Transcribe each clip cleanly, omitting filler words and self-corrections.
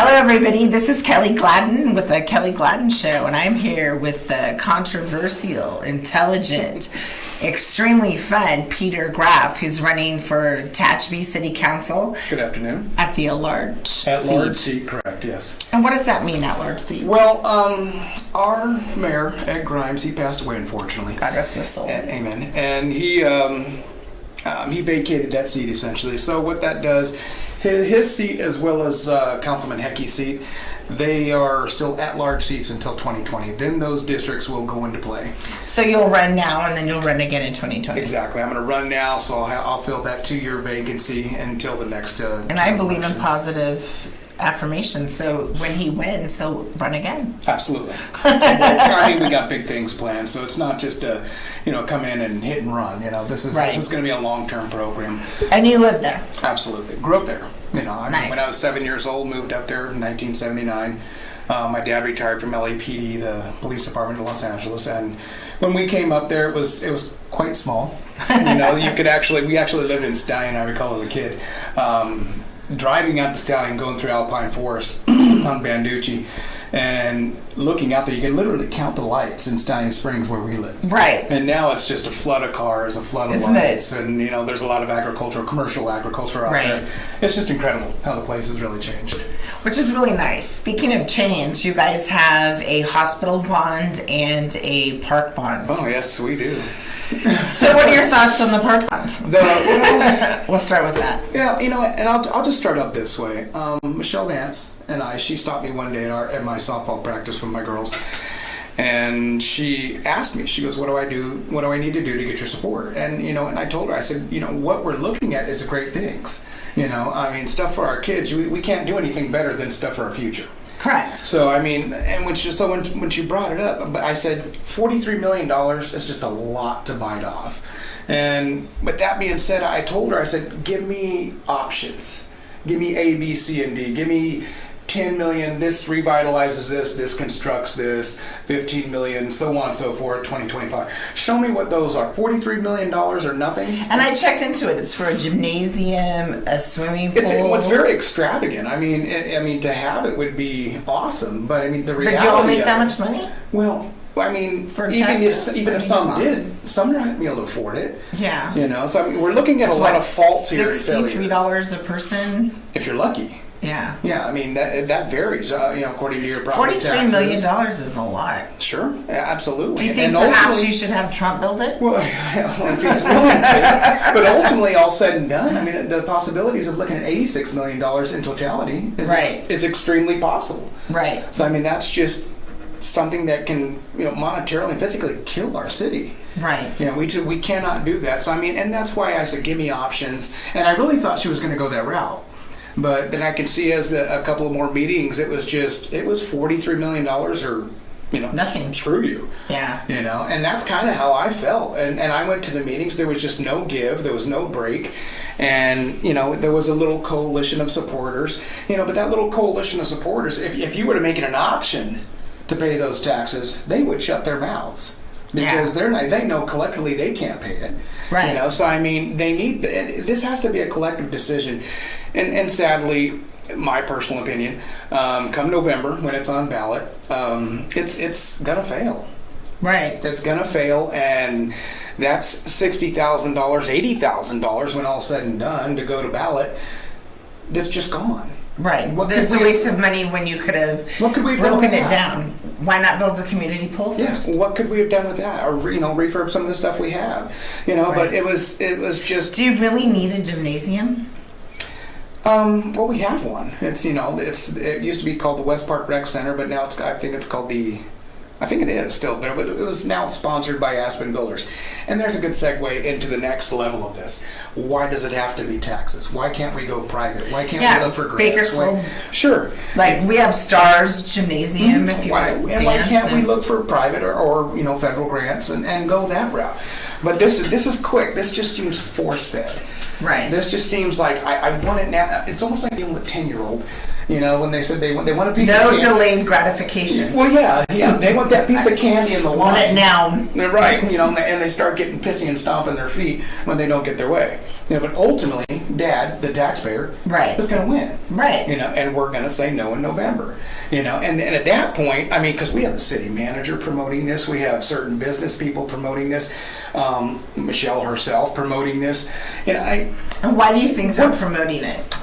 Hello, everybody. This is Kelly Gladden with the Kelly Gladden Show, and I'm here with the controversial, intelligent, extremely fun Pete Graff, who's running for Tehachapi City Council. Good afternoon. At the at-large seat. At-large seat, correct, yes. And what does that mean, at-large seat? Well, our mayor, Ed Grimes, he passed away, unfortunately. God rest his soul. Amen. And he vacated that seat, essentially. So what that does, his seat as well as Councilman Heckey's seat, they are still at-large seats until 2020. Then those districts will go into play. So you'll run now, and then you'll run again in 2020. Exactly. I'm going to run now, so I'll fill that 2-year vacancy until the next. And I believe in positive affirmation. So when he wins, he'll run again. Absolutely. I mean, we got big things planned, so it's not just come in and hit and run. This is going to be a long-term program. And you live there. Absolutely. Grew up there. Nice. When I was 7 years old, moved up there in 1979. My dad retired from LAPD, the police department in Los Angeles, and when we came up there, it was quite small. We actually lived in Stallion, I recall, as a kid. Driving out the Stallion, going through Alpine Forest on Banducci, and looking out there, you can literally count the lights in Stallion Springs where we live. Right. And now it's just a flood of cars, a flood of lights, and there's a lot of commercial agriculture out there. It's just incredible how the place has really changed. Which is really nice. Speaking of change, you guys have a hospital bond and a park bond. Oh, yes, we do. So what are your thoughts on the park bond? We'll start with that. Yeah, and I'll just start up this way. Michelle Vance and she stopped me one day at my softball practice with my girls, and she asked me, she goes, what do I do? What do I need to do to get your support? And, and I told her, I said, what we're looking at is the great things. Stuff for our kids, we can't do anything better than stuff for our future. Correct. So, and when she brought it up, but I said $43 million is just a lot to bite off. And with that being said, I told her, I said, give me options. Give me A, B, C, and D. Give me 10 million, this revitalizes this constructs this, 15 million, so on and so forth, 2025. Show me what those are. $43 million or nothing. And I checked into it. It's for a gymnasium, a swimming pool. It's very extravagant. I mean, to have it would be awesome, but the reality. But do you all make that much money? Well, for even if some did, some are not going to be able to afford it. Yeah. So we're looking at a lot of faults here. $63 a person. If you're lucky. Yeah. Yeah, that varies, according to your property taxes. $43 million is a lot. Sure, absolutely. Do you think perhaps you should have Trump build it? Well, if he's willing to. But ultimately, all said and done, the possibilities of looking at $86 million in totality is extremely possible. Right. So, that's just something that can, monetarily and physically kill our city. Right. We cannot do that. So, and that's why I said, give me options. And I really thought she was going to go that route. But then I could see as a couple of more meetings, it was $43 million or, nothing. Screw you. Yeah. And that's kind of how I felt. And I went to the meetings. There was just no give. There was no break. And, there was a little coalition of supporters. But that little coalition of supporters, if you were to make it an option to pay those taxes, they would shut their mouths. Because they know collectively they can't pay it. Right. So they need, this has to be a collective decision. And sadly, my personal opinion, come November when it's on ballot, it's gonna fail. Right. It's gonna fail, and that's $60,000, $80,000 when all's said and done to go to ballot. That's just gone. Right. There's a waste of money when you could have broken it down. Why not build a community pool first? Yes. What could we have done with that? Or refurb some of the stuff we have. Right. But it was just. Do you really need a gymnasium? Well, we have one. It used to be called the West Park Rec Center, but now I think it is still, but it was now sponsored by Aspen Builders. And there's a good segue into the next level of this. Why does it have to be taxes? Why can't we go private? Why can't we look for grants? Bakersfield. Sure. We have Stars Gymnasium if you want to dance. Why can't we look for private or federal grants and go that route? But this is quick. This just seems force-fed. Right. This just seems like I want it now. It's almost like dealing with a 10-year-old. When they said they want a piece of candy. No delayed gratification. Well, yeah. They want that piece of candy in the line. Want it now. Right, and they start getting pissy and stomping their feet when they don't get their way. But ultimately, Dad, the taxpayer, Right. is going to win. Right. And we're going to say no in November. And at that point, I mean, because we have the city manager promoting this, we have certain business people promoting this, Michelle herself promoting this. And why do you think they're promoting it?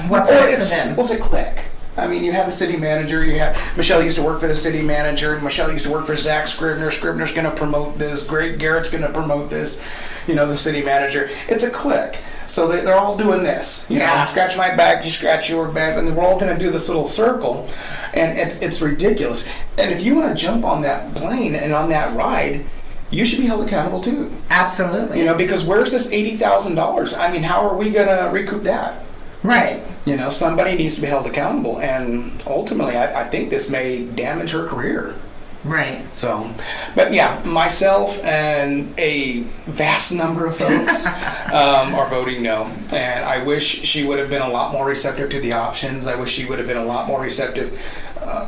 What's it for them? What's a click? I mean, you have the city manager. You have Michelle used to work for the city manager, and Michelle used to work for Zach Scribner. Scribner's going to promote this. Garrett's going to promote this. The city manager. It's a click. So they're all doing this. Scratch my back, you scratch your back, and we're all going to do this little circle, and it's ridiculous. And if you want to jump on that plane and on that ride, you should be held accountable too. Absolutely. Because where's this $80,000? I mean, how are we going to recoup that? Right. Somebody needs to be held accountable, and ultimately, I think this may damage her career. Right. So, but yeah, myself and a vast number of folks are voting no. And I wish she would have been a lot more receptive to the options. I wish she would have been a lot more receptive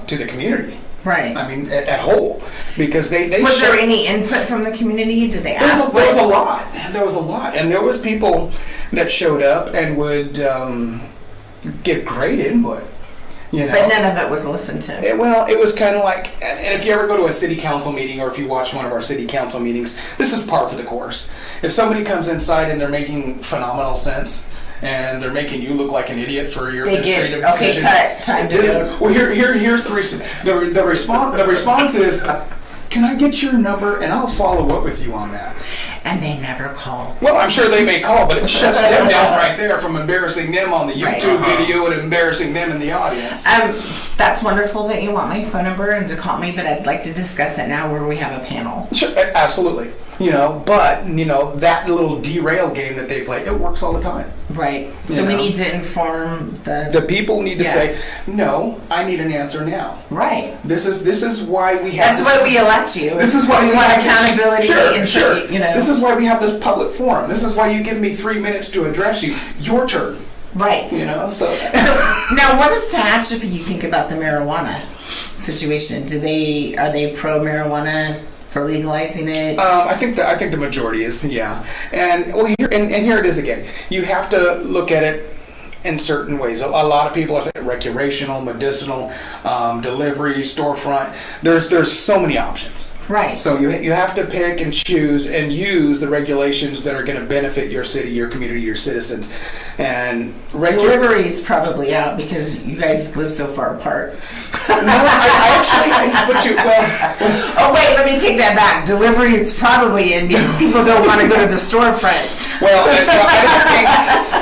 to the community. Right. I mean, at whole, because they was there any input from the community? Did they ask? There was a lot. There was a lot, and there was people that showed up and would give great input. But none of it was listened to. It was kind of like, and if you ever go to a city council meeting, or if you watch one of our city council meetings, this is par for the course. If somebody comes inside and they're making phenomenal sense, and they're making you look like an idiot for your administrative decision. Okay, cut. Time to go. Well, here's the response. The response is, can I get your number and I'll follow up with you on that. And they never call. Well, I'm sure they may call, but it shuts them down right there from embarrassing them on the YouTube video and embarrassing them in the audience. That's wonderful that you want my phone number and to call me, but I'd like to discuss it now where we have a panel. Sure, absolutely. But that little derail game that they play, it works all the time. Right. So we need to inform the people need to say, no, I need an answer now. Right. This is why we have. That's why we elect you. This is why we want accountability. Sure. This is why we have this public forum. This is why you give me 3 minutes to address you. Your turn. Right. So now, what does Tehachapi think about the marijuana situation? Are they pro marijuana? For legalizing it? I think the majority is, yeah. And here it is again. You have to look at it in certain ways. A lot of people are thinking recreational, medicinal, delivery, storefront. There's so many options. Right. So you have to pick and choose and use the regulations that are going to benefit your city, your community, your citizens. And delivery is probably out because you guys live so far apart. No, I put you. Well, oh wait, let me take that back. Delivery is probably in because people don't want to go to the storefront. Well,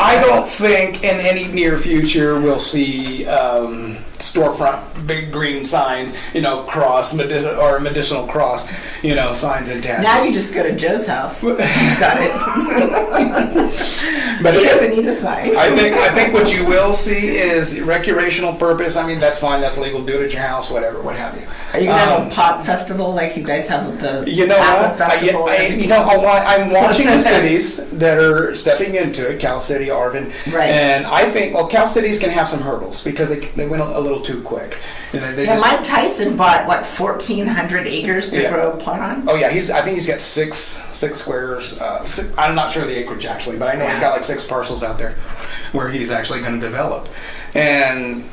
I don't think in any near future we'll see storefront big green signs, cross medicinal cross, signs in town. Now you just go to Joe's house. He's got it. But he doesn't need a sign. I think what you will see is recreational purpose. I mean, that's fine. That's legal. Do it at your house, whatever, what have you. Are you gonna have a pot festival like you guys have with the apple festival? I'm watching the cities that are stepping into it. Cal City, Arvin, right? And I think Cal City's can have some hurdles because they went a little too quick. Mike Tyson bought 1,400 acres to grow pot on. Oh yeah, I think he's got six squares. I'm not sure the acreage actually, but I know he's got like 6 parcels out there where he's actually going to develop. And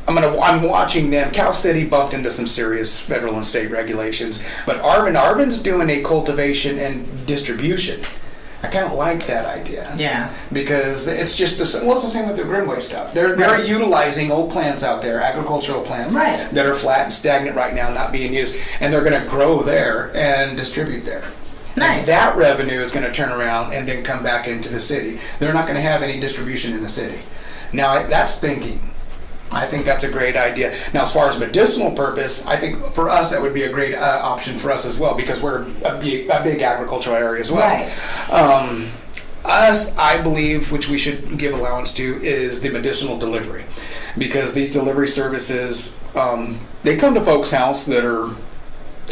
I'm watching them. Cal City bumped into some serious federal and state regulations, but Arvin's doing a cultivation and distribution. I kind of like that idea. Yeah. Because it's just it's the same with the Grimway stuff. They're utilizing old plants out there, agricultural plants that are flat and stagnant right now, not being used, and they're going to grow there and distribute there. Nice. And that revenue is going to turn around and then come back into the city. They're not going to have any distribution in the city. Now that's thinking. I think that's a great idea. Now, as far as medicinal purpose, I think for us that would be a great option for us as well because we're a big agricultural area as well. Right. Us, I believe, which we should give allowance to, is the medicinal delivery, because these delivery services they come to folks' house that are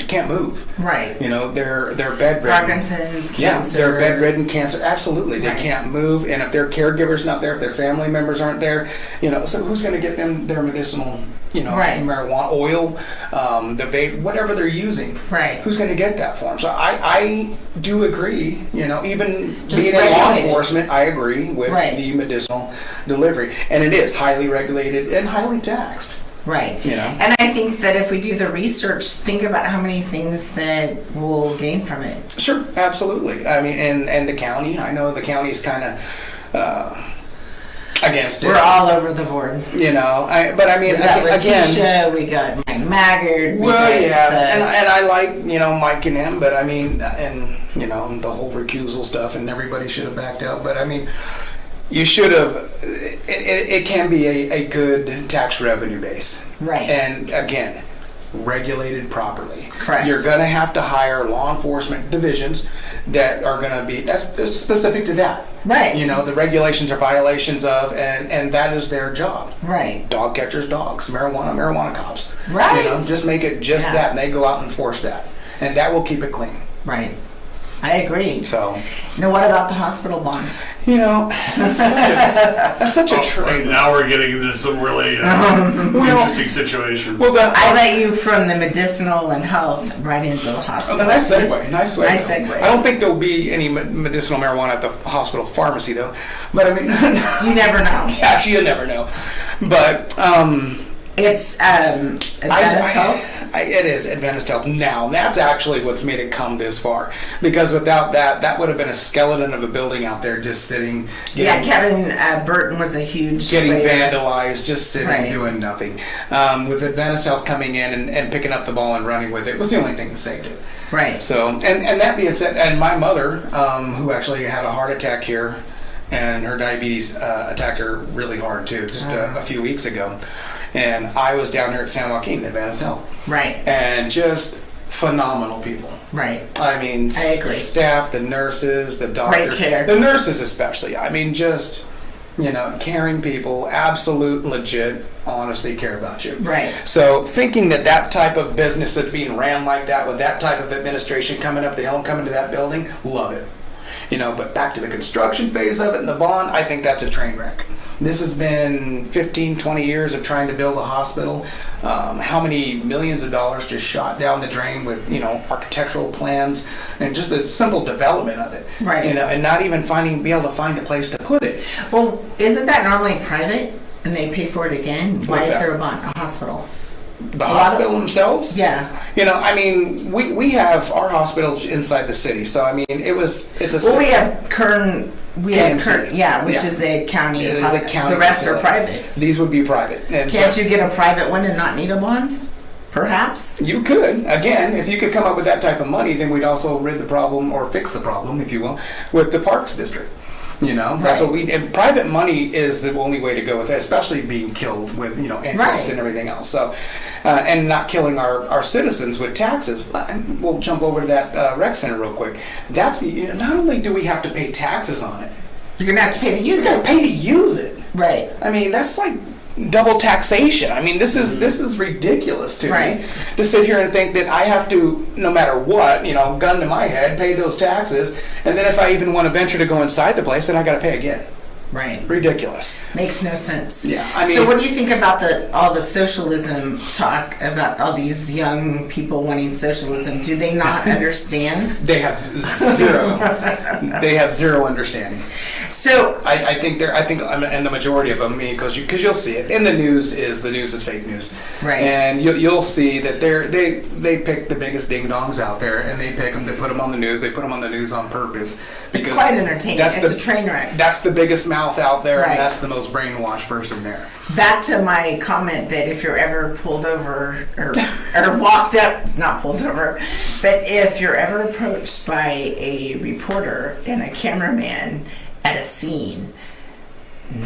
can't move. Right. You know, they're bedridden. Parkinson's, cancer. Yeah, they're bedridden, cancer. Absolutely, they Right. can't move, and if their caregiver's not there, if their family members aren't there, you know, so who's going to get them their medicinal, you know, Right. marijuana oil, the vape, whatever they're using? Right. Who's going to get that for them? So I do agree. You know, even Just being in law regulate it. enforcement, I agree with Right. the medicinal delivery, and it is highly regulated and highly taxed. Right. You know? And I think that if we do the research, think about how many things that we'll gain from it. Sure, absolutely. I mean, and the county, I know the county's kind of against it. We're all over the board. You know, but I mean, We got again, Letitia, we got Mike Maggard. well, yeah, the- and I like, you know, Mike and him, but I mean, and, you know, the whole recusal stuff, and everybody should have backed out, but I mean, you should have, it can be a good tax revenue base. Right. And again, regulated properly. Correct. You're going to have to hire law enforcement divisions that are going to be, that's specific to that. Right. You know, the regulations are violations of, and that is their job. Right. Dog catchers, dogs, marijuana cops. Right. You know, just make it just Yeah. that, and they go out and enforce that. And that will keep it clean. Right. I agree. So, Now, what about the hospital bond? you know, that's such a Right trade. now we're getting into some really Well- interesting situations. Well, I let you from the medicinal and health right into the oh, hospital. nice segue. Nice segue. Nice segue. I don't think there'll be any medicinal marijuana at the hospital pharmacy, though. But I mean, You never know. actually, you never know. But It's Adventist Health. It is Adventist Health now. And that's actually what's made it come this far. Because without that, that would have been a skeleton of a building out there just sitting. Yeah, Kevin Burton was a huge Getting player. vandalized, just sitting, Right. doing nothing. With Adventist Health coming in and picking up the ball and running with it was the only thing that saved it. Right. So, and that being said, and my mother, who actually had a heart attack here, and her diabetes attacked her really hard too, just a few weeks ago. And I was down here at San Joaquin, Adventist Health. Right. And just phenomenal people. Right. I mean, I agree. staff, the nurses, the doctors, care. the nurses especially. I mean, just, you know, caring people, absolute, legit, honestly care about you. Right. So thinking that that type of business that's being ran like that, with that type of administration coming up the hill and coming to that building, love it. You know, but back to the construction phase of it and the bond, I think that's a train wreck. This has been 15, 20 years of trying to build a hospital. How many millions of dollars just shot down the drain with, you know, architectural plans and just the simple development of it. Right. You know, and not even be able to find a place to put it. Well, isn't that normally private and they pay for it again? Why What's is that? there a bond? A hospital. The A lot of- hospital themselves? Yeah. You know, I mean, we have our hospitals inside the city. So, I mean, it's a Well, we have Kern. We have KMC. Kern. Yeah, which Yeah. is a county. It is a county The rest are facility. private. These would be private. And Can't you get a private one and not need a bond? Perhaps. You could. Again, if you could come up with that type of money, then we'd also rid the problem, or fix the problem, if you will, with the Parks District. You know, that's Right. what we. And private money is the only way to go with it, especially being killed with, you know, interest Right. and everything else. So, and not killing our citizens with taxes. We'll jump over to that rec center real quick. That's, you know, not only do we have to pay taxes on it, You're gonna have to pay to you use got to it. pay to use it. Right. I mean, that's like double taxation. I mean, this is ridiculous to Right. me to sit here and think that I have to, no matter what, you know, gun to my head, pay those taxes, and then if I even want to venture to go inside the place, then I got to pay again. Right. Ridiculous. Makes no sense. Yeah, I mean- so what do you think about all the socialism talk about all these young people wanting socialism? Do they not understand? They have zero. They have zero understanding. So I think and the majority of them, because you'll see it in the news is fake news, Right. And you'll see that they pick the biggest ding dongs out there, and they pick them, they put them on the news, they put them on the news on purpose it's quite entertaining. It's a train wreck. That's the biggest mouth out there, Right. and that's the most brainwashed person there. Back to my comment that if you're ever pulled over or walked up, not pulled over, but if you're ever approached by a reporter and a cameraman at a scene,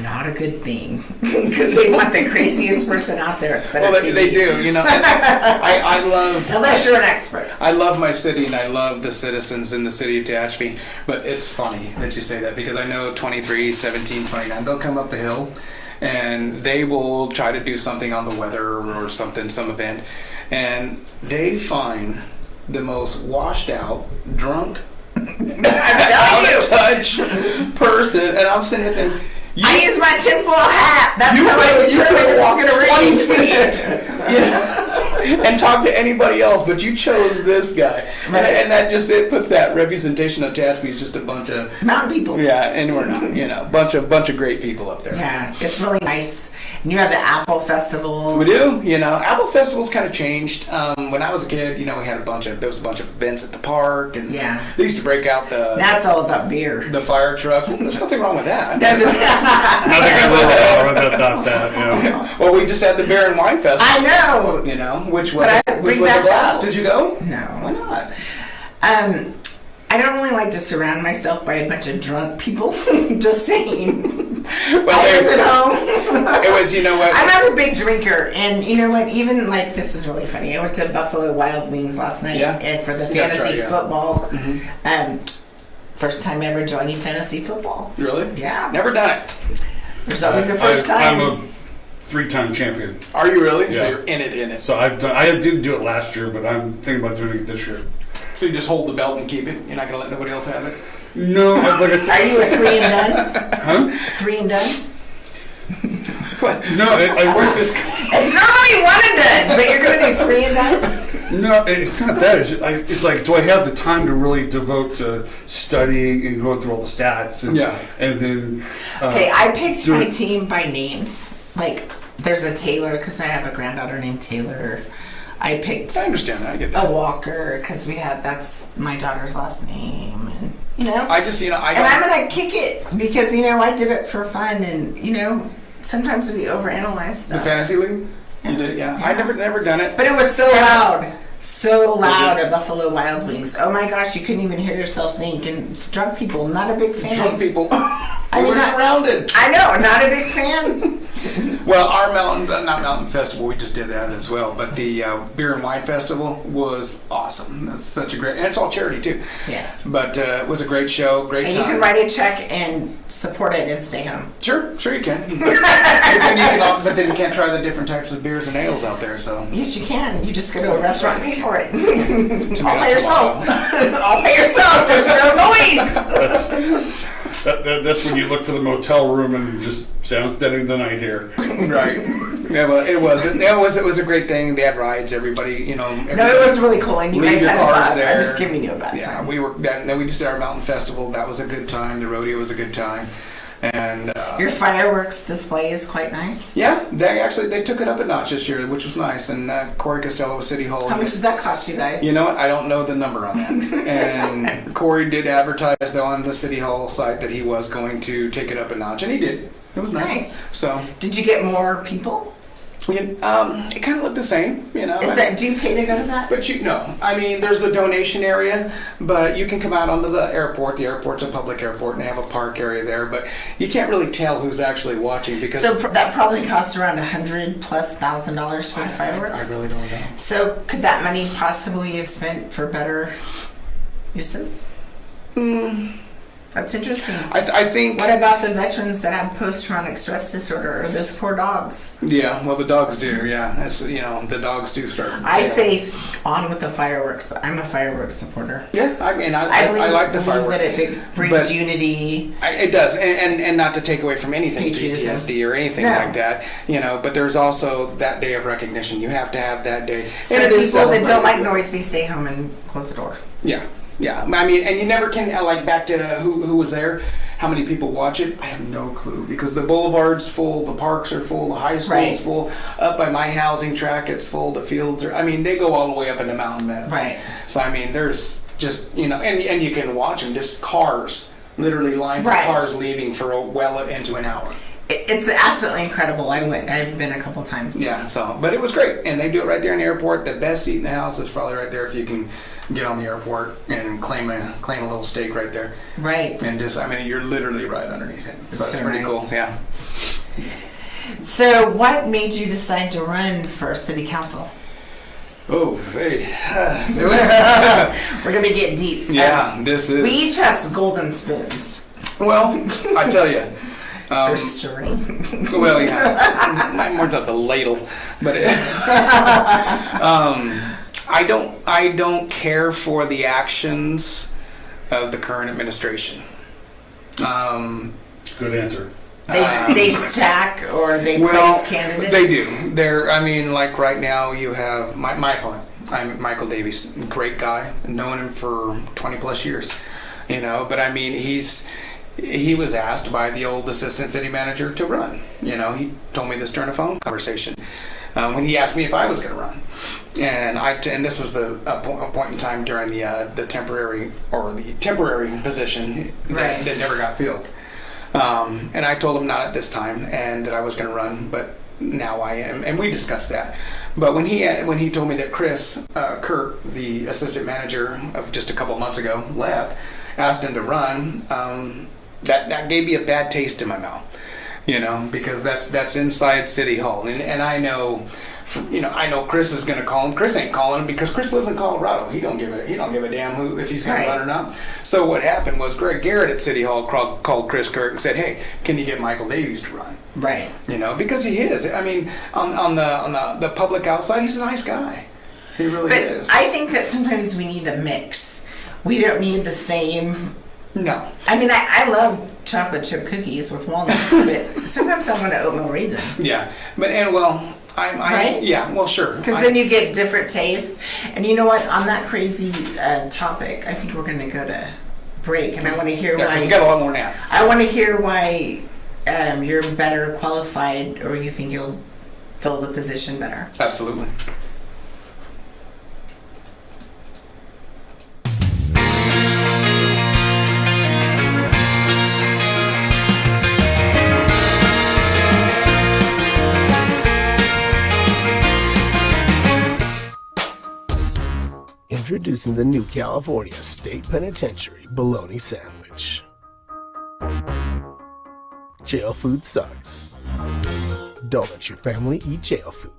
not a good thing, because they want the craziest person out there. It's better. Well, TV. they do, you know. And I love. Unless you're an expert. I love my city and I love the citizens in the city of Tehachapi, but it's funny that you say that because I know 23, 17, 29, they'll come up the hill and they will try to do something on the weather or something, some event, and they find the most washed out, drunk, I'm out telling of you. touch person, and I'm sitting there thinking, I use my tinfoil hat. That's you how I could determine walk in a 20 feet. feet and talk to anybody else, but you chose this guy. Right. And that just, it puts that representation of Tehachapi is just a bunch of, Mountain people. yeah, and we're not, bunch of great people up there. Yeah, it's really nice. And you have the Apple Festival. We do, Apple Festival's kind of changed. When I was a kid, we had there was a bunch of events at the park, and Yeah. they used to break out That's all about beer. the fire truck. There's nothing wrong with that. Nothing wrong about that. Yeah. Well, we just had the beer and wine festival. I know. Which was But I which bring was a back blast. Apple. Did you go? No. Why not? I don't really like to surround myself by a bunch of drunk people. Just saying. Well, I was at home. it was, you know what? I'm not a big drinker, and you know what? Even like this is really funny. I went to Buffalo Wild Wings last night, Yeah. and for the You gotta fantasy try, yeah. football, Mm-hmm. first time ever joining fantasy football. Really? Yeah. Never done it. There's always a first time. I'm a 3-time champion. Are you really? So Yeah. you're in it. So I didn't do it last year, but I'm thinking about doing it this year. So you just hold the belt and keep it? You're not going to let nobody else have it? No, like I said. Are you a 3 and done? Huh? 3 and done? No, Where's this guy? It's normally 1 and done, but you're going to do 3 and done? No, it's not that. It's like, do I have the time to really devote to studying and going through all the stats? And, Yeah. And then. Okay, I picked do my it- team by names. Like, there's a Taylor because I have a granddaughter named Taylor. I picked I understand that. I get a that. Walker because that's my daughter's last name, and I just, I and don't. I'm gonna kick it because I did it for fun, and sometimes we overanalyze The stuff. fantasy league? You did it? Yeah. I never done it. But it was so loud at Buffalo Wild Wings. Oh my gosh, you couldn't even hear yourself think. And it's drunk people, not a big fan. Drunk people. I We mean, were not- surrounded. I know, not a big fan. Well, our not mountain festival, we just did that as well. But the beer and wine festival was awesome. That's such a great, and it's all charity too. Yes. But it was a great show, great And time. you can write a check and support it and stay home. Sure you can. But then you can't try the different types of beers and ales out there. So Yes, you can. You just go to a restaurant and pay for it. Tomato, All by yourself. All by yourself. There's no noise. That's when you look for the motel room and just say, I'm spending the night here. right. Yeah, well, it was a great thing. They had rides. Everybody, No, it was really cool. And you Leave guys your had a cars bus. there. I'm just giving you a bad Yeah, time. then we just did our mountain festival. That was a good time. The rodeo was a good time, and Your fireworks display is quite nice. yeah, they took it up a notch this year, which was nice. And Corey Costello of City Hall. How much does that cost you guys? You know what? I don't know the number on that. And Corey did advertise though on the City Hall site that he was going to take it up a notch, and he did. It was nice. Nice. So Did you get more people? it kind of looked the same, Do you pay to go to that? But I mean, there's a donation area, but you can come out onto the airport. The airport's a public airport, and they have a park area there. But you can't really tell who's actually watching because So that probably costs around $100,000+ for the fireworks. I really don't know. So could that money possibly have spent for better uses? That's interesting. I think. What about the veterans that have post-traumatic stress disorder or those poor dogs? Yeah, well, the dogs do. Yeah, that's, the dogs do start. I say on with the fireworks. I'm a fireworks supporter. Yeah, I mean, I like the believe fireworks. that it brings But- unity. It does, and not to take away from anything Patriotism. PTSD or anything No. like that, but there's also that day of recognition. You have to have that day. So And it is people that don't celebrated. like noise, we stay home and close the door. Yeah. I mean, and you never can back to who was there, how many people watch it. I have no clue because the boulevard's full, the parks are full, the high school's Right. full. Up by my housing track, it's full. The fields are. I mean, they go all the way up into Mountain Meadows. Right. So I mean, there's just and you can watch them, just cars, literally lines Right. of cars leaving for well into an hour. It's absolutely incredible. I've been a couple times. Yeah, but it was great, and they do it right there in the airport. The best seat in the house is probably right there if you can get on the airport and claim a little steak right there, Right. and you're literally right underneath it. So it's So pretty nice. cool. Yeah. So what made you decide to run for city council? Oh, hey. We're gonna get deep. Yeah, this is. We each have golden spoons Well, I tell you. for stirring. Well, yeah, mine more like a ladle, but I don't care for the actions of the current administration. Good answer. They stack or they place candidates? They do. I mean, like right now you have my opponent. I'm Michael Davies, great guy, known him for 20 plus years, but I mean, he was asked by the old assistant city manager to run. He told me this during a phone conversation when he asked me if I was going to run, and this was a point in time during the temporary position that never got filled, and I told him not at this time and that I was going to run, but now I am, and we discussed that. But when he told me that Chris Kurt, the assistant manager of just a couple of months ago, left, asked him to run. That gave me a bad taste in my mouth, because that's inside City Hall, and I know, I know Chris is going to call him. Chris ain't calling him because Chris lives in Colorado. He don't give a damn if he's going to run or not. So what happened was Greg Garrett at City Hall called Chris Kirk and said, "Hey, can you get Michael Davies to run?" Right. Because he is. I mean, on the public outside, he's a nice guy. He really is. I think that sometimes we need a mix. We don't need the same. No. I mean, I love chocolate chip cookies with walnuts, but sometimes I want an oatmeal raisin. Yeah, right? Yeah, well, sure. Because then you get different tastes. And you know what? On that crazy topic, I think we're going to go to break, and I want to hear why. We got a lot more now. I want to hear why you're better qualified, or you think you'll fill the position better. Absolutely. Introducing the new California State Penitentiary Bologna Sandwich. Jail food sucks. Don't let your family eat jail food.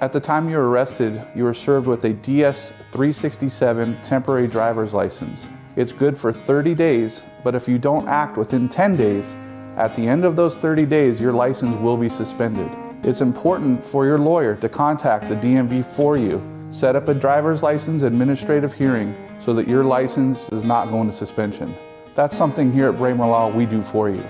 At the time you were arrested, you were served with a DS-367 temporary driver's license. It's good for 30 days, but if you don't act within 10 days, at the end of those 30 days, your license will be suspended. It's important for your lawyer to contact the DMV for you. Set up a driver's license administrative hearing so that your license is not going to suspension. That's something here at Braemar Law we do for you.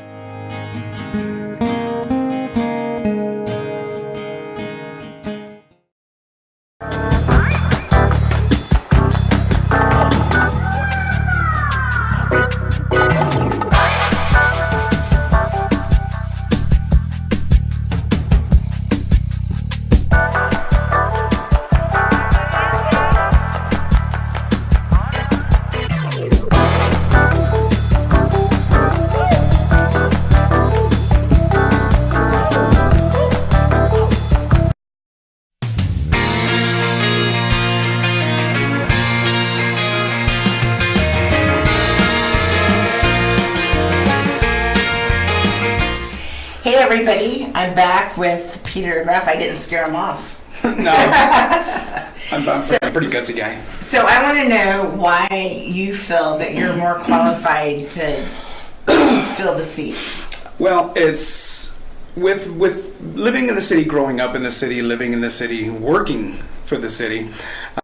Hey everybody, I'm back with Peter Graff. I didn't scare him off. No. I'm a pretty gutsy guy. So I want to know why you feel that you're more qualified to fill the seat. Well, it's with living in the city, growing up in the city, living in the city, working for the city,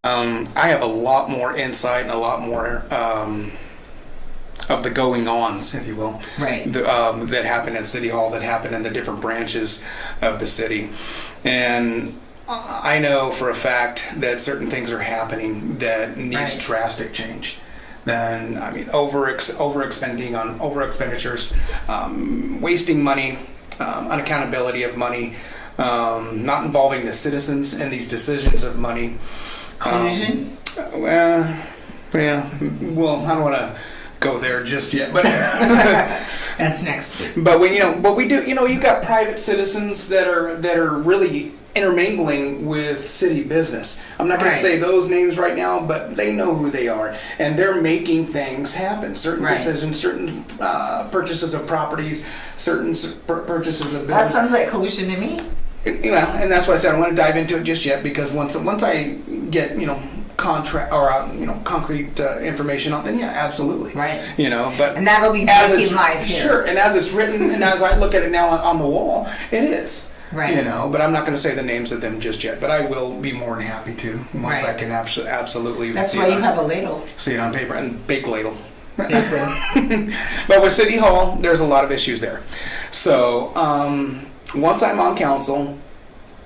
I have a lot more insight and a lot more of the going-ons, if you will, right? That happen at City Hall, that happen in the different branches of the city. And I know for a fact that certain things are happening that needs drastic change. Then, I mean, over expenditures, wasting money, unaccountability of money, not involving the citizens in these decisions of money. Collusion? Well, I don't want to go there just yet, but that's next week. But we do. You got private citizens that are really intermingling with city business. I'm not going Right. to say those names right now, but they know who they are, and they're making things happen. Certain Right. decisions, certain purchases of properties, certain purchases of That business. sounds like collusion to me. And that's why I said I don't want to dive into it just yet, because once I get contract or concrete information on, then yeah, absolutely, Right. But And that'll be as breaking it's live here. sure, and as it's written, and as I look at it now on the wall, it is. Right. But I'm not going to say the names of them just yet. But I will be more than happy to once Right. I can absolutely That's see why it you on, have a ladle. see it on paper and big ladle. Big one. But with City Hall, there's a lot of issues there. So once I'm on council,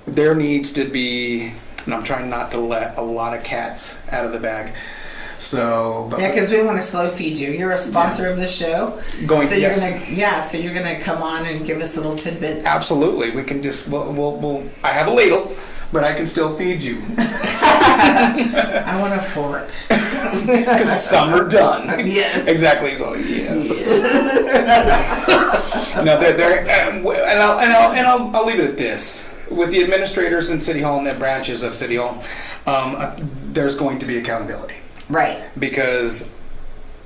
there needs to be, and I'm trying not to let a lot of cats out of the bag. So, but Yeah, because we want to slow feed you. You're a sponsor of the show. Going- so you're yes. so you're gonna come on and give us little tidbits. absolutely, we can just we'll I have a ladle, but I can still feed you I want a fork. because some are done. Yes. Exactly. So yes. No, they're and I'll leave it at this. With the administrators in City Hall and the branches of City Hall, there's going to be accountability. Right. Because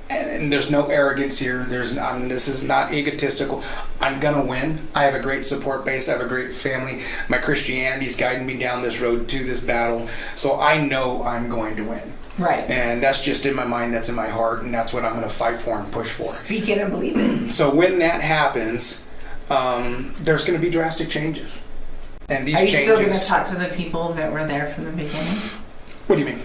and there's no arrogance here. This is not egotistical. I'm gonna win. I have a great support base. I have a great family. My Christianity's guiding me down this road to this battle, so I know I'm going to win. Right. And that's just in my mind. That's in my heart, and that's what I'm gonna fight for and push for. Speak it and believe it. So when that happens, there's gonna be drastic changes. And these Are you changes. still going to talk to the people that were there from the beginning? What do you mean?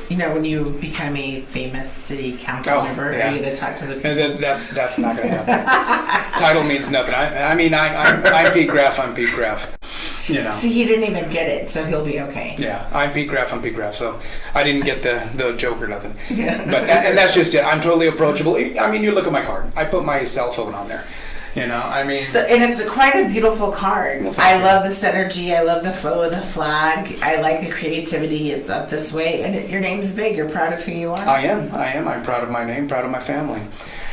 When you become a famous city council member, yeah. are you going to talk to the people? And that's not going to happen. Title means nothing. I'm Pete Graff. I'm Pete Graff. See, he didn't even get it, so he'll be okay. Yeah, I'm Pete Graff. I'm Pete Graff. So I didn't get the joke or nothing. Yeah. But and that's just it. I'm totally approachable. I mean, you look at my card. I put my cell phone on there. So, and it's quite a beautiful card. Well, I thank you. love the synergy. I love the flow of the flag. I like the creativity. It's up this way. And your name's big. You're proud of who you are? I am. I'm proud of my name, proud of my family.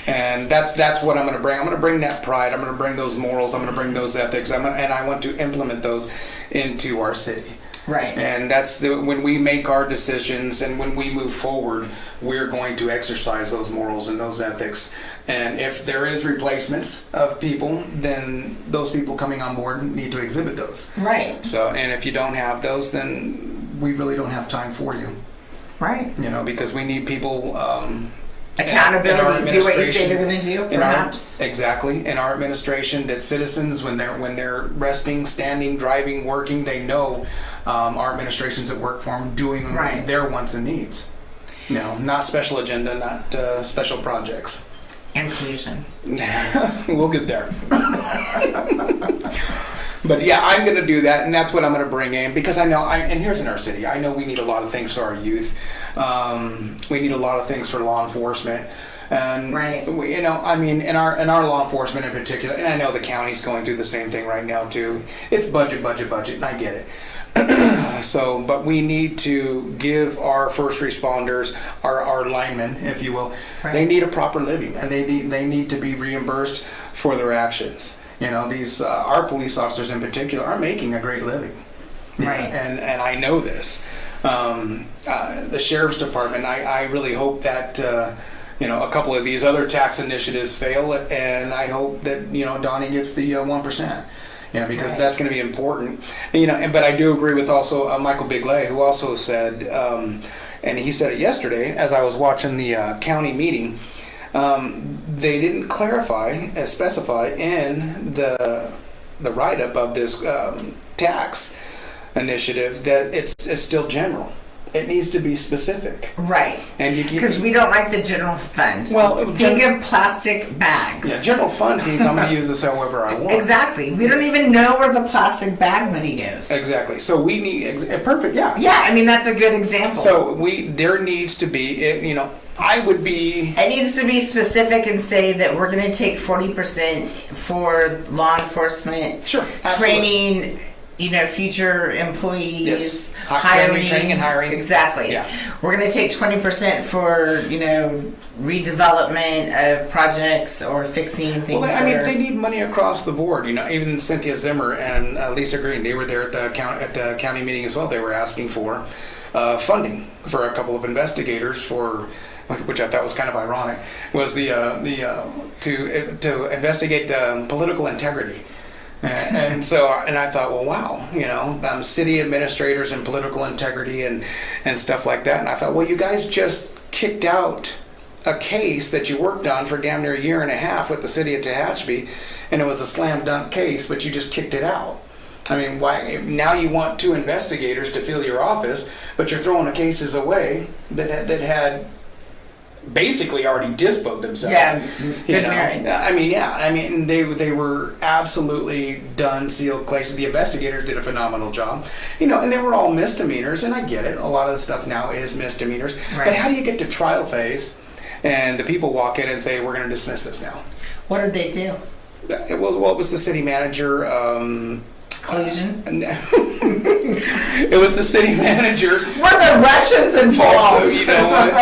And that's what I'm going to bring. I'm going to bring that pride. I'm going to bring those morals. I'm going to bring those ethics. And I want to implement those into our city. Right. And that's when we make our decisions and when we move forward, we're going to exercise those morals and those ethics. And if there is replacements of people, then those people coming on board need to exhibit those. Right. So, and if you don't have those, then we really don't have time for you. Right. Because we need people. Accountability. Do what you say they're going to do, perhaps. Exactly. In our administration, that citizens, when they're resting, standing, driving, working, they know our administrations that work for them doing Right. their wants and needs. Not special agenda, not special projects. And collusion. We'll get there. But yeah, I'm going to do that, and that's what I'm going to bring in, because I know, and here's in our city, I know we need a lot of things for our youth. We need a lot of things for law enforcement. And Right. in our law enforcement in particular, and I know the county's going through the same thing right now too. It's budget, and I get it. So, but we need to give our first responders, our linemen, if you will, Right. they need a proper living, and they need to be reimbursed for their actions. These our police officers in particular are making a great living, Right. And I know this. The sheriff's department, I really hope that a couple of these other tax initiatives fail, and I hope that Donnie gets the 1%. Because Right. that's going to be important. But I do agree with also Michael Bigley, who also said, and he said it yesterday as I was watching the county meeting. They didn't specify in the write-up of this tax initiative that it's still general. It needs to be specific. Right. And Because we don't like the general fund. Well, think of plastic bags. Yeah, general fund means I'm going to use this however I want. Exactly. We don't even know where the plastic bag money goes. Exactly. So we need perfect. Yeah. Yeah, that's a good example. So there needs to be I would be. It needs to be specific and say that we're going to take 40% for law enforcement Sure, absolutely. training future employees, Yes. hiring, Training and hiring. Exactly. Yeah. We're going to take 20% for redevelopment of projects or fixing things. Well, I mean, they need money across the board. Even Cynthia Zimmer and Lisa Green, they were there at the county meeting as well. They were asking for funding for a couple of investigators for, which I thought was kind of ironic, was to investigate political integrity. And I thought, well, wow, city administrators and political integrity and stuff like that. And I thought, well, you guys just kicked out a case that you worked on for damn near a year and a half with the city of Tehachapi, and it was a slam dunk case, but you just kicked it out. I mean, why now you want 2 investigators to fill your office, but you're throwing the cases away that had basically already disposed themselves. Yeah, good married. I mean, they were absolutely done, sealed cases. The investigators did a phenomenal job, and they were all misdemeanors, and I get it. A lot of the stuff now is misdemeanors. Right. But how do you get to trial phase, and the people walk in and say, we're going to dismiss this now? What did they do? It was the city manager. Collusion? It was the city manager. Were the Russians involved? Also, what?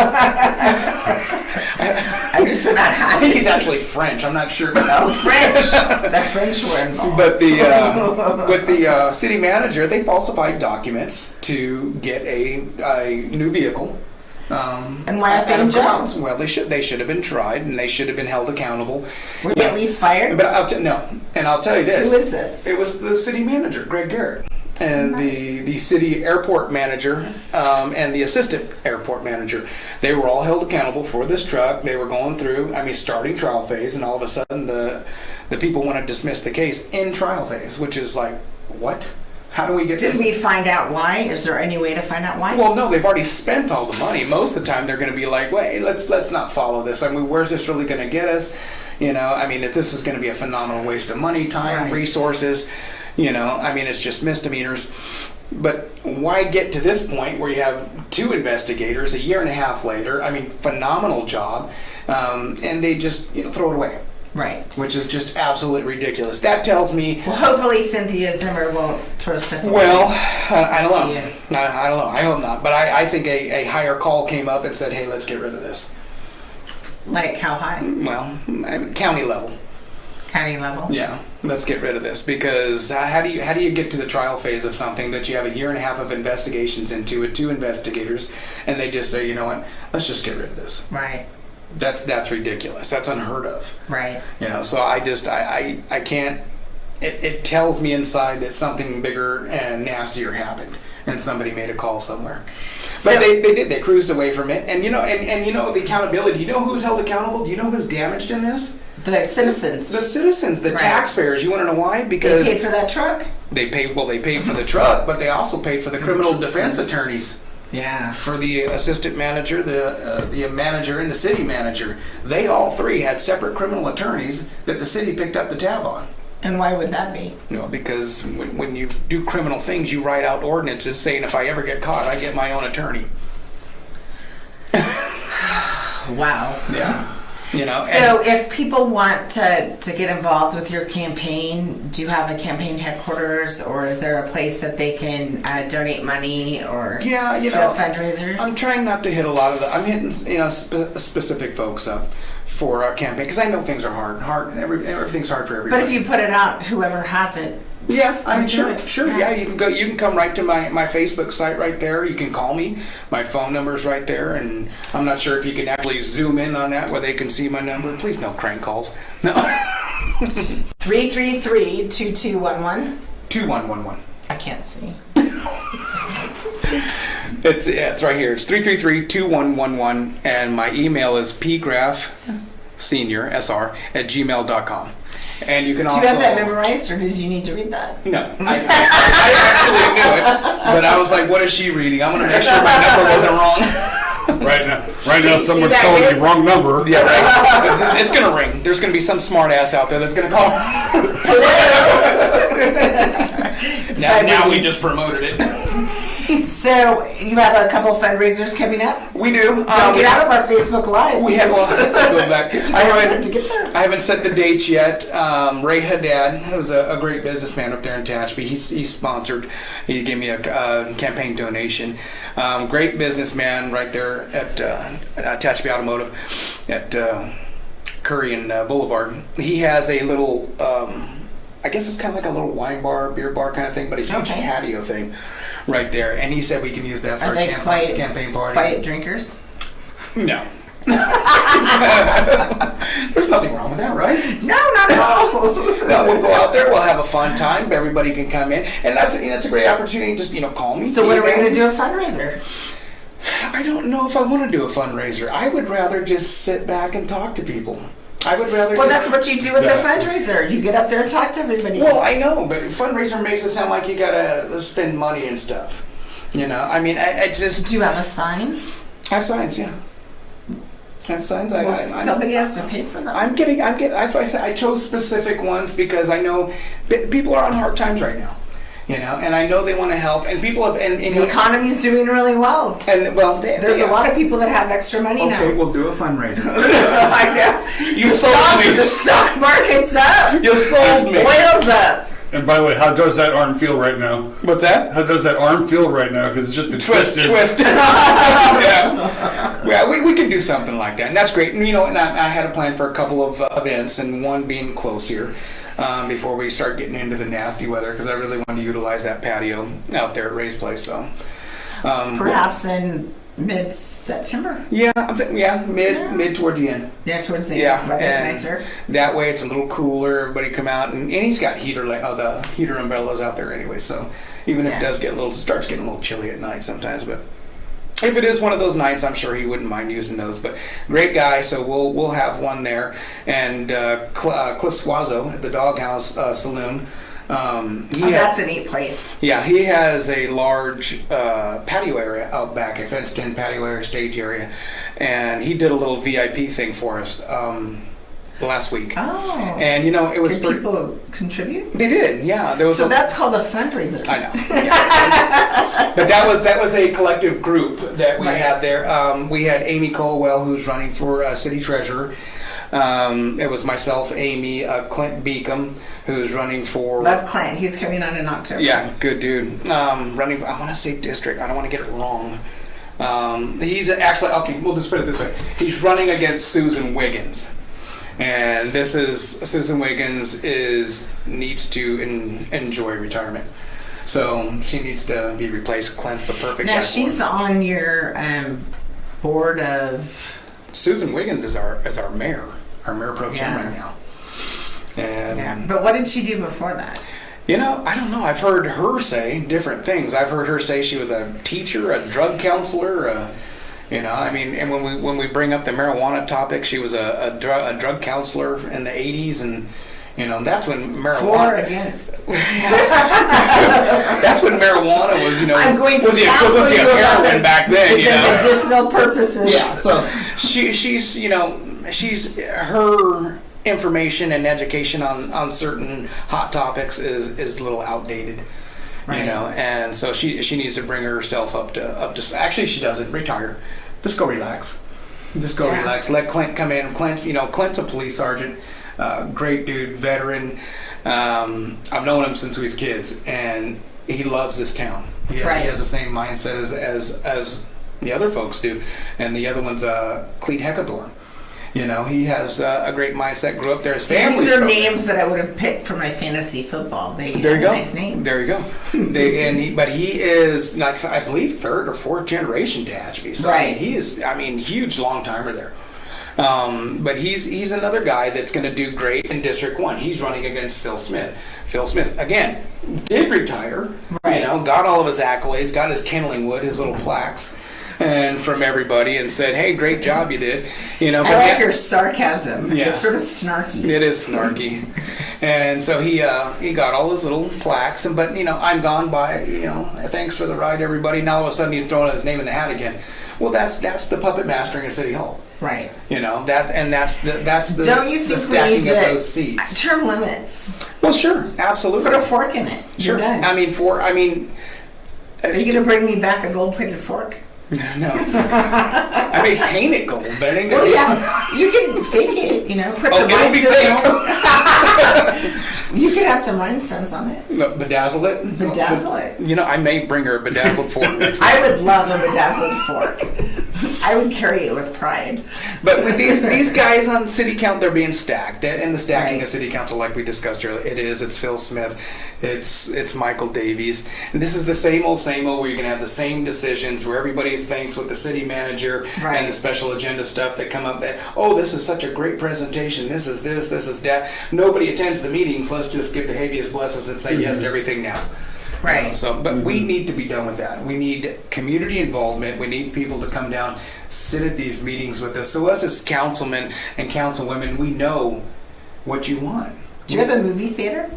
I'm just not happy. I think he's actually French. I'm not sure. Oh, French. The French were involved. But the city manager, they falsified documents to get a new vehicle. And why aren't they in jail? Well, they should have been tried, and they should have been held accountable. Were they at least fired? But I'll tell you this. Who is this? It was the city manager, Greg Garrett, and Nice. the city airport manager and the assistant airport manager. They were all held accountable for this truck. They were going through, starting trial phase, and all of a sudden the people want to dismiss the case in trial phase, which is like, what? How do we get Did this? we find out why? Is there any way to find out why? Well, no, they've already spent all the money. Most of the time, they're going to be like, "Wait, let's not follow this. I mean, where's this really going to get us? If this is going to be a phenomenal waste of money, time, Right. resources. It's just misdemeanors." But why get to this point where you have 2 investigators a year and a half later? Phenomenal job, and they just throw it away. Right. Which is just absolutely ridiculous. That tells me. Well, hopefully Cynthia Zimmer won't throw stuff away. Well, I don't know. Yeah. I don't know. I hope not. But I think a higher call came up and said, hey, let's get rid of this. Like how high? Well, county level. County level? Yeah, let's get rid of this, because how do you get to the trial phase of something that you have a year and a half of investigations into with 2 investigators, and they just say, you know what, let's just get rid of this. Right. That's ridiculous. That's unheard of. Right. So I can't. It tells me inside that something bigger and nastier happened, and somebody made a call somewhere. But So- they did. They cruised away from it, and the accountability. You know who's held accountable? Do you know who's damaged in this? The citizens. The citizens, the Right. taxpayers. You want to know why? They Because paid for that truck? they paid for the truck, but they also paid for the criminal defense attorneys. Yeah. For the assistant manager, the manager, and the city manager. They all 3 had separate criminal attorneys that the city picked up the tab on. And why would that be? Because when you do criminal things, you write out ordinances saying if I ever get caught, I get my own attorney. Wow. Yeah. So if people want to get involved with your campaign, do you have a campaign headquarters, or is there a place that they can donate money, or do you have fundraisers? I'm trying not to hit a lot of I'm hitting specific folks up for our campaign, because I know things are hard. Everything's hard for everybody. But if you put it out, whoever has it. Yeah, Do it. sure. Yeah, you can come right to my Facebook site right there. You can call me. My phone number's right there, and I'm not sure if you can actually zoom in on that where they can see my number. Please no crank calls. No. 333-2211. 2111. I can't see. It's right here. It's 333-2111, and my email is pgraffsenior@gmail.com. And you can also. Do you have that memorized, or did you need to read that? No, I actually knew it, but I was like, "What is she reading?" I'm gonna make sure my number wasn't wrong. Right now, someone's that calling good? the wrong number. Yeah, right. It's gonna ring. There's gonna be some smart ass out there that's gonna call. now we just promoted it. So you have a couple fundraisers coming up. We do. Don't get out of our Facebook Live. We have go back. To get there. I haven't set the dates yet. Ray Haddad, who's a great businessman up there in Tehachapi, he's sponsored. He gave me a campaign donation. Great businessman right there at Tehachapi Automotive at Curry and Boulevard. He has a little, I guess it's kind of like a little wine bar, beer bar kind of thing, but a huge patio thing right there. And he said we can use that for Are our they campaign party. Quiet drinkers? No. There's nothing wrong with that, right? No, not at all. No, we'll go out there. We'll have a fun time. Everybody can come in, and that's a great opportunity. Just call me. So when are we going to do a fundraiser? I don't know if I want to do a fundraiser. I would rather just sit back and talk to people. I would rather. Well, that's what you do with the fundraiser. You get up there and talk to everybody. Well, I know, but fundraiser makes it sound like you gotta spend money and stuff. I mean, I just. Do you have a sign? I have signs, yeah. I have signs. Somebody has to pay for them. I'm getting. That's why I said I chose specific ones because I know people are on hard times right now. And I know they want to help, and people have. And the economy's doing really well. And there's a lot of people that have extra money now. Okay, we'll do a fundraiser. I know. You sold me. The stock market's up. You sold me. Oil's up. And by the way, how does that arm feel right now? What's that? How does that arm feel right now? Because it's just been twisted. Yeah, we could do something like that, and that's great. And and I had a plan for a couple of events, and one being close here before we start getting into the nasty weather, because I really want to utilize that patio out there at Ray's place. So perhaps in mid-September. Yeah, mid toward the end. Yeah, towards the end. Yeah, Weather's nicer. That way it's a little cooler. Everybody come out, and he's got the heater umbrellas out there anyway. So even if it does starts getting a little chilly at night sometimes, but if it is one of those nights, I'm sure he wouldn't mind using those. But great guy, so we'll have one there. And Cliff Swazo at the Doghouse Saloon. That's a neat place. Yeah, he has a large patio area out back, a fenced-in patio area, stage area, and he did a little VIP thing for us last week. Oh, and it was did people contribute? They did, yeah. So that's called a fundraiser. I know, yeah. But that was a collective group that we had there. We had Amy Colwell, who's running for city treasurer. It was myself, Amy, Clint Beacom, who's running for... Love Clint. He's coming on in October. Yeah, good dude. Running, I want to say district. I don't want to get it wrong. He's actually... Okay, we'll just put it this way. He's running against Susan Wiggins. And Susan Wiggins needs to enjoy retirement. So she needs to be replaced. Clint's the perfect guy. Now, she's on your board of... Susan Wiggins is our mayor pro tem right now. And but what did she do before that? I don't know. I've heard her say different things. I've heard her say she was a teacher, a drug counselor. I mean, and when we bring up the marijuana topic, she was a drug counselor in the 80s, and that's when marijuana. For or against? That's when marijuana was, I'm going to was the equivalency of heroin back then. The medicinal purposes. Yeah. So she's her information and education on certain hot topics is a little outdated. Right. And so she needs to bring herself up to. Actually, she doesn't retire. Just go relax. Relax. Let Clint come in. Clint's a police sergeant. Great dude, veteran. I've known him since we was kids, and he loves this town. He has the same mindset as the other folks do, and the other one's Cleet Heckathorn. He has a great mindset. Grew up there. His family. These are names that I would have picked for my fantasy football. There you go. Nice name. There you go. But he is, like, I believe, third or fourth generation Tehachapi. So right. He is. Huge long timer there. But he's another guy that's going to do great in District 1. He's running against Phil Smith. Phil Smith, again, did retire. Right. Got all of his accolades, got his kindling wood, his little plaques, and from everybody, and said, "Hey, great job you did." I like your sarcasm. Yeah. It's sort of snarky. It is snarky. And so he got all his little plaques, but I'm gone by. Thanks for the ride, everybody. Now all of a sudden he's throwing his name in the hat again. Well, that's the puppet mastering at City Hall. Right. That's the Don't you think the stacking we need of those seats. Term limits? Well, sure, absolutely. Put a fork in it. Sure. You're done. Are you going to bring me back a gold-plated fork? No. I may paint it gold, but it ain't gonna Well, be. yeah, you can fake it, put Oh, some it'll be rhinestones. You could have some rhinestones on it. Bedazzle it. Bedazzle it. I may bring her a bedazzled fork next time. I would love a bedazzled fork. I would carry it with pride. But with these guys on city council, they're being stacked, and the stacking Right. of city council, like we discussed earlier, it's Phil Smith, it's Michael Davies, and this is the same old where you're gonna have the same decisions where everybody thinks with the city manager Right. and the special agenda stuff that come up that this is such a great presentation, this is that. Nobody attends the meetings. Let's just give the habeas blessings and say yes to everything now. Right. But we need to be done with that. We need community involvement. We need people to come down, sit at these meetings with us. So us as councilmen and councilwomen, we know what you want. Do you have a movie theater?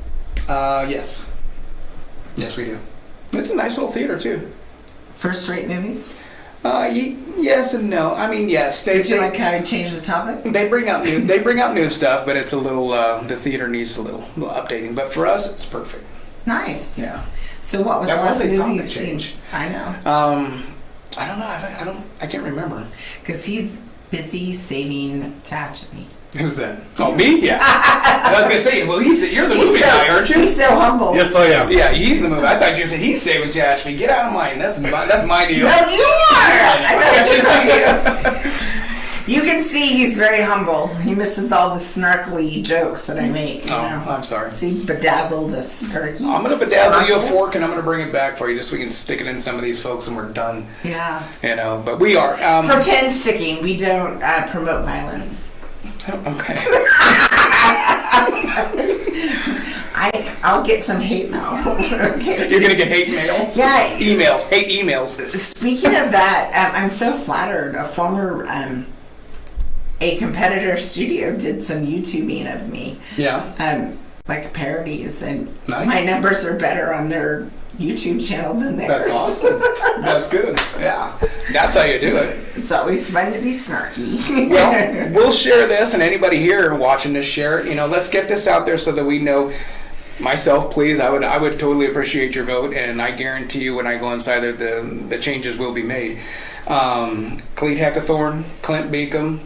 Yes. Yes, we do. It's a nice little theater too. First-rate movies? Yes and no. I mean, yes. Did you like how I changed the topic? They bring out new stuff, but it's a little. The theater needs a little updating. But for us, it's perfect. Nice. Yeah. So what was That the was last a movie topic you've seen? change. I know. I don't know. I can't remember. Because he's busy saving Tehachapi. Who's that? Oh, me? Yeah. I was gonna say, well, you're the movie guy, aren't you? He's so humble. Yes, I am. Yeah, he's the movie. I thought you said he's saving Tehachapi. Get out of mine. That's my deal. No, you are. I know you. You can see he's very humble. He misses all the snarkly jokes that I make. You Oh, know? I'm sorry. See, bedazzle the snarky. I'm gonna bedazzle you a snarkle. fork, and I'm gonna bring it back for you, just so we can stick it in some of these folks, and we're done. Yeah. But we are. Pretend sticking. We don't promote violence. Okay. I'll get some hate mail. Okay. You're gonna get hate mail. Yeah. Emails. Hate emails. Speaking of that, I'm so flattered. A former, a competitor studio did some YouTubing of me. Yeah. Like parodies, and Nice. my numbers are better on their YouTube channel than theirs. That's awesome. That's good. Yeah. That's how you do it. It's always fun to be snarky. Well, we'll share this, and anybody here watching this, share it. Let's get this out there so that we know. Myself, please, I would totally appreciate your vote, and I guarantee you when I go inside there, the changes will be made. Cleet Heckathorn, Clint Beacom,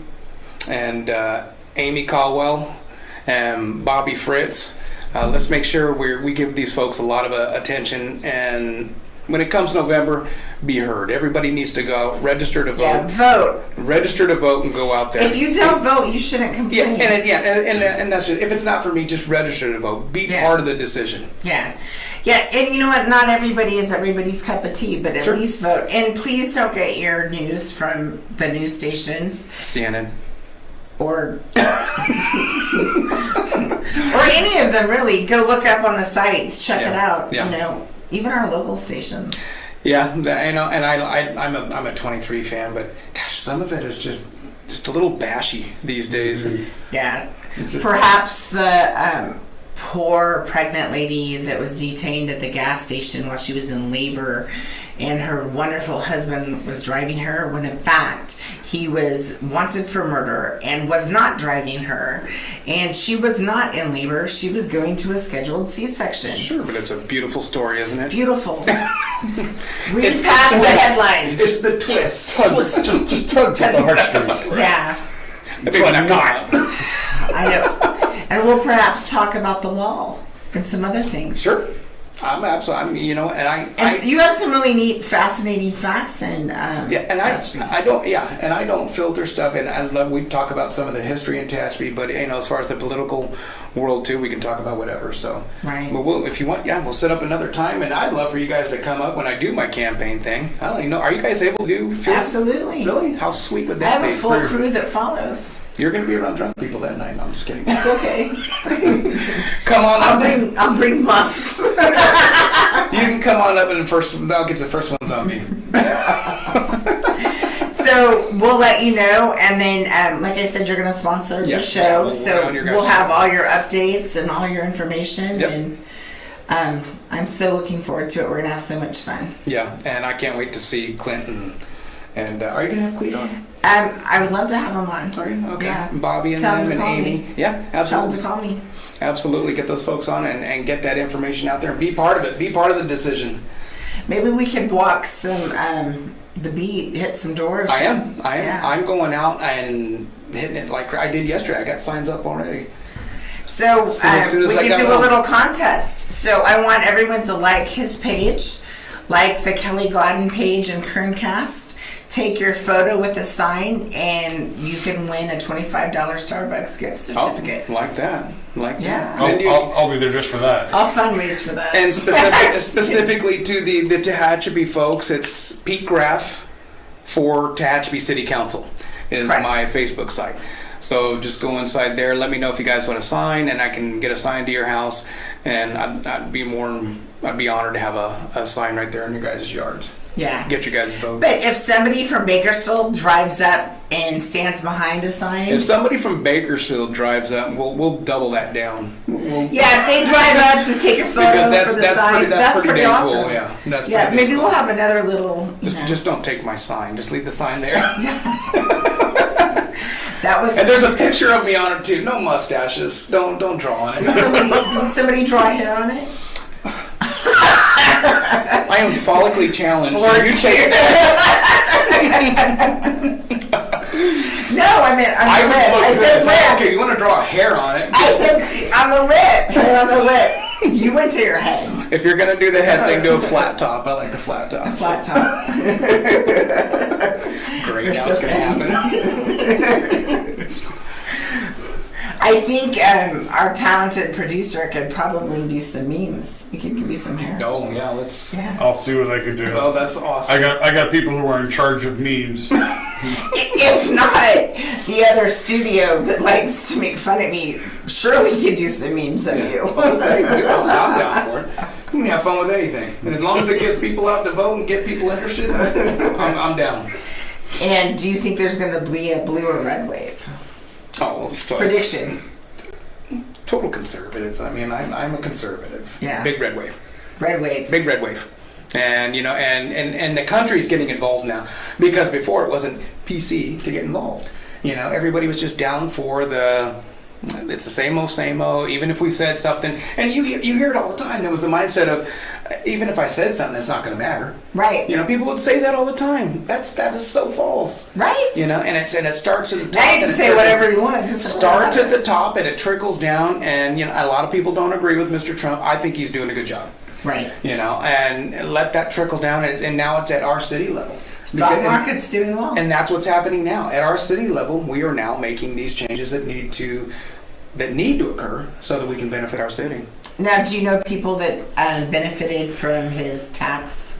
and Amy Caldwell, and Bobby Fritz. Let's make sure we give these folks a lot of attention, and when it comes November, be heard. Everybody needs to go register to vote. Yeah, vote. Register to vote and go out there. If you don't vote, you shouldn't Yeah, complain. and that's just, if it's not for me, just register to vote. Be Yeah. part of the decision. Yeah. Yeah, and you know what? Not everybody is everybody's cup of tea, but at Sure. least vote. And please don't get your news from the news stations CNN. or or any of them, really. Go look up on the sites, check it Yeah. out. Yeah. Even our local stations. Yeah, and I'm a 23 fan, but gosh, some of it is just a little bashy these days. Yeah. It's just- Perhaps the poor pregnant lady that was detained at the gas station while she was in labor, and her wonderful husband was driving her, when in fact he was wanted for murder and was not driving her, and she was not in labor. She was going to a scheduled C-section. Sure, but it's a beautiful story, isn't it? Beautiful. Read It's past the twist. headlines. It's the twist. Just tugs at the heartstrings. Yeah, Maybe when I'm not. I know. And we'll perhaps talk about the wall and some other things. Sure. I'm absolutely. And you have some really neat, fascinating facts and Tehachapi. I don't filter stuff, and I love. We talk about some of the history in Tehachapi, but as far as the political world too, we can talk about whatever. So, Right. Well, if you want, we'll set up another time, and I'd love for you guys to come up when I do my campaign thing. I don't even know. Are you guys able to do? Absolutely. Really? How sweet would I that have be? a full crew that follows. You're going to be around drunk people that night. No, I'm just kidding. It's okay. Come on up. I'll bring muffs. You can come on up, and I'll get the first ones on me. So we'll let you know, and then, like I said, you're going to sponsor the Yes, show, yeah, we'll so on your guys' we'll have show. all your updates and all your information, Yep. and I'm so looking forward to it. We're going to have so much fun. Yeah, and I can't wait to see Clinton. And are you going to have Cleet on? I would love to have them on. Are you? Okay. Yeah. Bobby and Tell them them and to call Amy. me. Yeah, Tell them absolutely. to call me. Absolutely. Get those folks on and get that information out there and be part of it. Be part of the decision. Maybe we could walk some the beat, hit some doors. I am. Yeah. I'm going out and hitting it like I did yesterday. I got signs up already. So as soon as we I could got do a home. little contest. So I want everyone to like his page, like the Kelly Gladden page and Kerncast. Take your photo with a sign, and you can win a $25 Starbucks gift certificate. Oh, like that. Yeah. And you- I'll be there just for that. I'll fundraise for that. And specifically to the Tehachapi folks, it's Pete Graff for Tehachapi City Council is Correct. my Facebook site. So just go inside there. Let me know if you guys want a sign, and I can get a sign to your house. And I'd be honored to have a sign right there in your guys' yards. Yeah. Get your guys' vote. But if somebody from Bakersfield drives up and stands behind a sign, If somebody from Bakersfield drives up, we'll double that down. yeah, if they drive up to take a photo Because for the sign, that's pretty damn awesome. cool. Yeah, that's Yeah, pretty maybe damn we'll cool. have another little. Just don't take my sign. Just leave the sign there. That was. And there's a picture of me on it too. No mustaches. Don't draw on it. Did somebody draw hair on it? I am follically challenged. Or- You take No, I meant on I the would lip. look I good. said It's like, lip. okay, you want to draw a hair on it? I said on the lip. Hair on the lip. You went to your head. If you're gonna do the head thing, do a flat top. I like the flat top. Flat top. Great. You're Now so it's gonna happen. I think our talented producer could probably do some memes. We could give you some hair. Oh yeah, let's. Yeah. I'll see what I can do. Oh, that's awesome. I got people who are in charge of memes. If not, the other studio that likes to make fun of me surely could do some memes of you. I'm down for it. We can have fun with anything, and as long as it gets people out to vote and get people interested, I'm down. And do you think there's going to be a blue or red wave? Oh, well, so Prediction. total conservative. I mean, I'm a conservative. Yeah. Big red wave. Red wave. Big red wave. And and the country's getting involved now, because before it wasn't PC to get involved. Everybody was just down for it's the same old, even if we said something. And you hear it all the time. There was the mindset of, even if I said something, it's not going to matter. Right. People would say that all the time. That is so false. Right. And it starts at the top. Now you and can it say trickles- whatever you want. Just starts at the top and it trickles down. And a lot of people don't agree with Mr. Trump. I think he's doing a good job. Right. And let that trickle down. And now it's at our city level. Stock market's doing well. And that's what's happening now. At our city level, we are now making these changes that need to occur so that we can benefit our city. Now, do you know people that benefited from his tax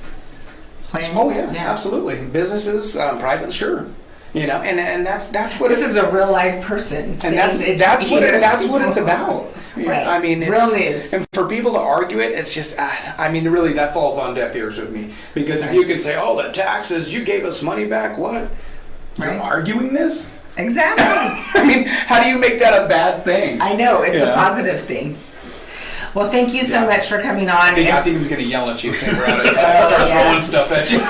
plan? Oh yeah, absolutely. Businesses, private, sure. And that's what This is a real live person. and saying that's that what he knows it's people. about. Right. I mean, real news. And for people to argue it, it's just, really, that falls on deaf ears with me. Because if you can say, "Oh, the taxes, you gave us money back," what? You're Right. arguing this? Exactly. I mean, how do you make that a bad thing? I know it's a Yeah. positive thing. Well, thank you so Yeah. much for coming on. I think And he was going to yell at you, saying, "Starts throwing stuff at you."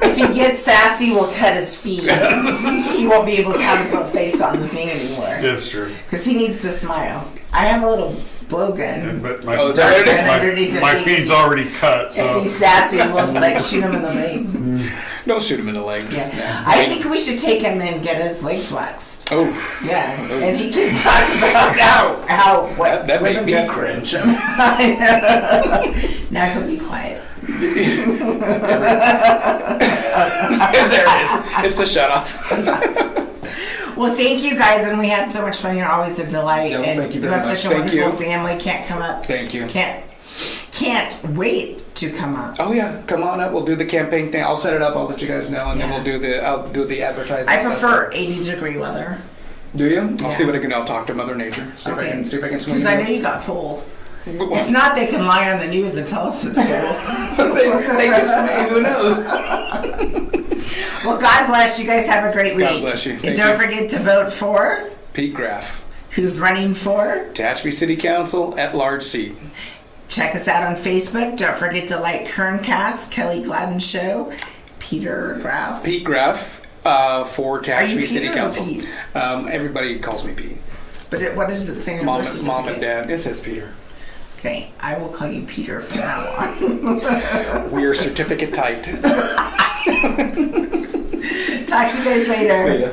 if he gets sassy, we'll cut his feet. He won't be able to have his little face on the thing anymore That's true. because he needs to smile. I have a little blowgun. But Oh, is that right? Underneath the my thing. feed's already cut, If so he's sassy, we'll shoot him in the leg. Don't shoot him in the leg. Just, Yeah. I think we should take him and get his legs waxed. Oh, Yeah, and he can talk about how what that made women me get cringe. Now he'll be quiet. There it is. It's the shut off. Well, thank you guys, and we had so much fun. You're always a delight, No, and thank you you very have much. such a Thank wonderful you. family. Can't come up. Thank you. Can't wait to come up. Oh yeah, come on up. We'll do the campaign thing. I'll set it up. I'll let you guys know, and Yeah. then I'll do the advertising. I stuff. prefer 80-degree weather. Do you? I'll Yeah. see what I can do. I'll talk to Mother Nature. See if I can swing Because I know it. you got pulled. If not, they can lie on the news and tell us it's cool. they just may. Who knows? Well, God bless you guys. Have a great week. God bless you. And Thank don't you. forget to vote for Pete Graff, who's running for. Tehachapi City Council at large seat. Check us out on Facebook. Don't forget to like Kerncast, Kelly Gladden Show, Peter Graff. Pete Graff for Tehachapi City Peter or Council. Pete? Everybody calls me Pete. But what does it say on Mom your birth and certificate? Dad. It says Peter. Okay, I will call you Peter from now on. We are certificate tight. Talk to you guys later. See ya.